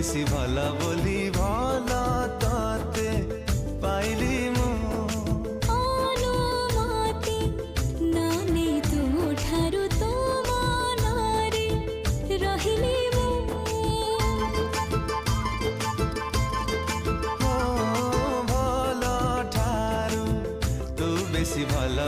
বেশি ভালা বলি ভালা তাতে পাইলি মু অনুমতি নানে ତୁ ଠାରୁ ତୋ ମନରେ ରହିଲି ମୁଁ ଭଲ ଠାରୁ ତୁ ବେଶି ଭଲ